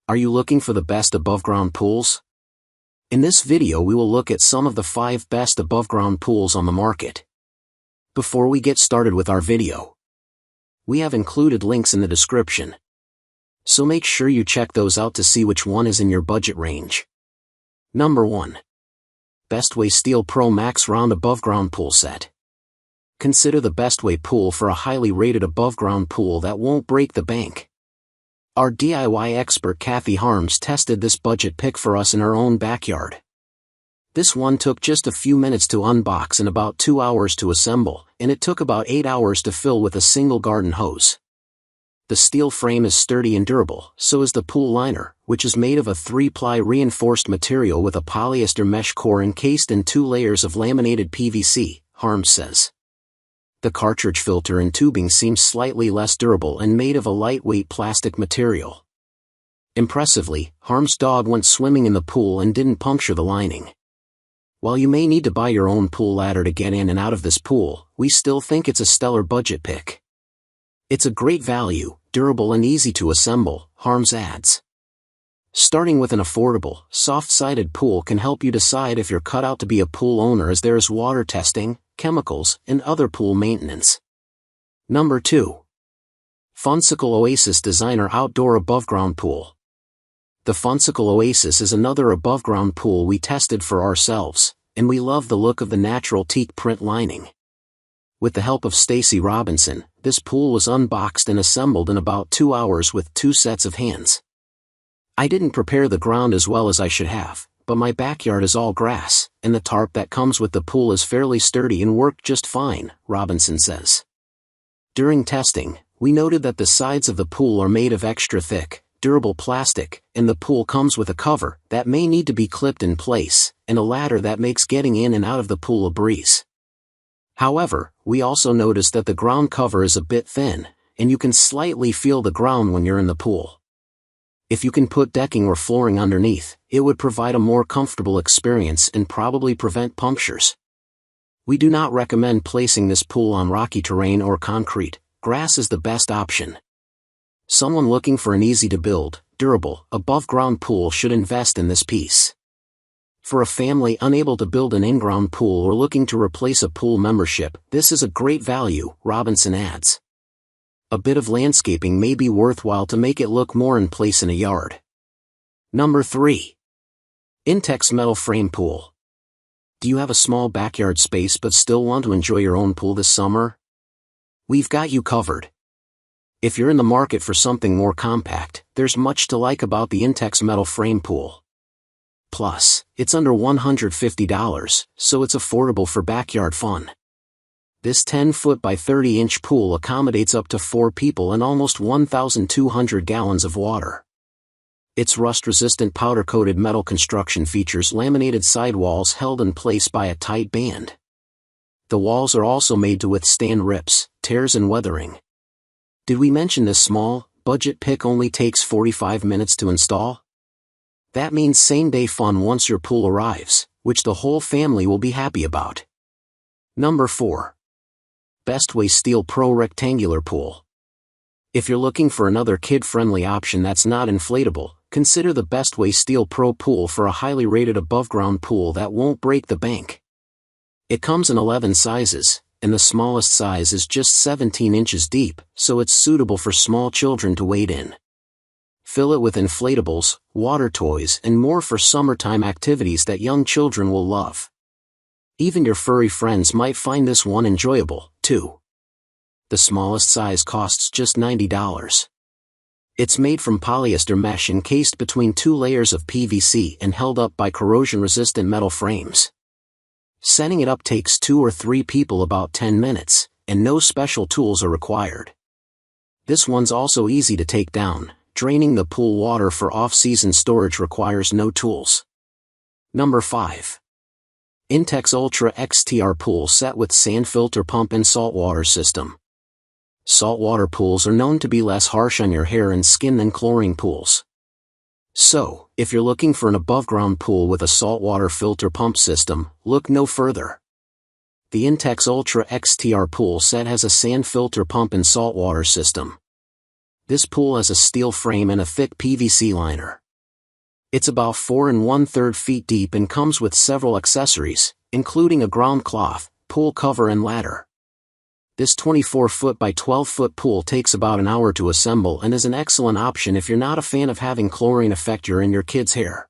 Are you looking for the best above-ground pools? In this video we will look at some of the 5 best above-ground pools on the market. Before we get started with our video, we have included links in the description, so make sure you check those out to see which one is in your budget range. Number 1. Bestway Steel Pro Max Round Above-Ground Pool Set. Consider the Bestway pool for a highly rated above-ground pool that won't break the bank. Our DIY expert Kathy Harms tested this budget pick for us in her own backyard. This one took just a few minutes to unbox and about 2 hours to assemble, and it took about 8 hours to fill with a single garden hose. The steel frame is sturdy and durable, so is the pool liner, which is made of a 3-ply reinforced material with a polyester mesh core encased in 2 layers of laminated PVC, Harms says. The cartridge filter and tubing seems slightly less durable and made of a lightweight plastic material. Impressively, Harms' dog went swimming in the pool and didn't puncture the lining. While you may need to buy your own pool ladder to get in and out of this pool, we still think it's a stellar budget pick. It's a great value, durable and easy to assemble, Harms adds. Starting with an affordable, soft-sided pool can help you decide if you're cut out to be a pool owner, as there is water testing, chemicals, and other pool maintenance. Number 2. Funsicle Oasis Designer Outdoor Above-Ground Pool. The Funsicle Oasis is another above-ground pool we tested for ourselves, and we love the look of the natural teak print lining. With the help of Stacy Robinson, this pool was unboxed and assembled in about 2 hours with 2 sets of hands. I didn't prepare the ground as well as I should have, but my backyard is all grass, and the tarp that comes with the pool is fairly sturdy and worked just fine, Robinson says. During testing, we noted that the sides of the pool are made of extra thick, durable plastic, and the pool comes with a cover that may need to be clipped in place, and a ladder that makes getting in and out of the pool a breeze. However, we also noticed that the ground cover is a bit thin, and you can slightly feel the ground when you're in the pool. If you can put decking or flooring underneath, it would provide a more comfortable experience and probably prevent punctures. We do not recommend placing this pool on rocky terrain or concrete. Grass is the best option. Someone looking for an easy-to-build, durable, above-ground pool should invest in this piece. For a family unable to build an in-ground pool or looking to replace a pool membership, this is a great value, Robinson adds. A bit of landscaping may be worthwhile to make it look more in place in a yard. Number 3. Intex Metal Frame Pool. Do you have a small backyard space but still want to enjoy your own pool this summer? We've got you covered. If you're in the market for something more compact, there's much to like about the Intex Metal Frame Pool. Plus, it's under $150, so it's affordable for backyard fun. This 10-foot by 30-inch pool accommodates up to 4 people and almost 1,200 gallons of water. Its rust-resistant powder-coated metal construction features laminated sidewalls held in place by a tight band. The walls are also made to withstand rips, tears and weathering. Did we mention this small, budget pick only takes 45 minutes to install? That means same-day fun once your pool arrives, which the whole family will be happy about. Number 4. Bestway Steel Pro Rectangular Pool. If you're looking for another kid-friendly option that's not inflatable, consider the Bestway Steel Pro Pool for a highly rated above-ground pool that won't break the bank. It comes in 11 sizes, and the smallest size is just 17 inches deep, so it's suitable for small children to wade in. Fill it with inflatables, water toys, and more for summertime activities that young children will love. Even your furry friends might find this one enjoyable, too. The smallest size costs just $90. It's made from polyester mesh encased between 2 layers of PVC and held up by corrosion-resistant metal frames. Setting it up takes 2 or 3 people about 10 minutes, and no special tools are required. This one's also easy to take down. Draining the pool water for off-season storage requires no tools. Number 5. Intex Ultra XTR Pool Set with Sand Filter Pump and Saltwater System. Saltwater pools are known to be less harsh on your hair and skin than chlorine pools. So, if you're looking for an above-ground pool with a saltwater filter pump system, look no further. The Intex Ultra XTR Pool Set has a sand filter pump and saltwater system. This pool has a steel frame and a thick PVC liner. It's about 4 1/3 feet deep and comes with several accessories, including a ground cloth, pool cover and ladder. This 24-foot by 12-foot pool takes about an hour to assemble and is an excellent option if you're not a fan of having chlorine affect your and your kids' hair.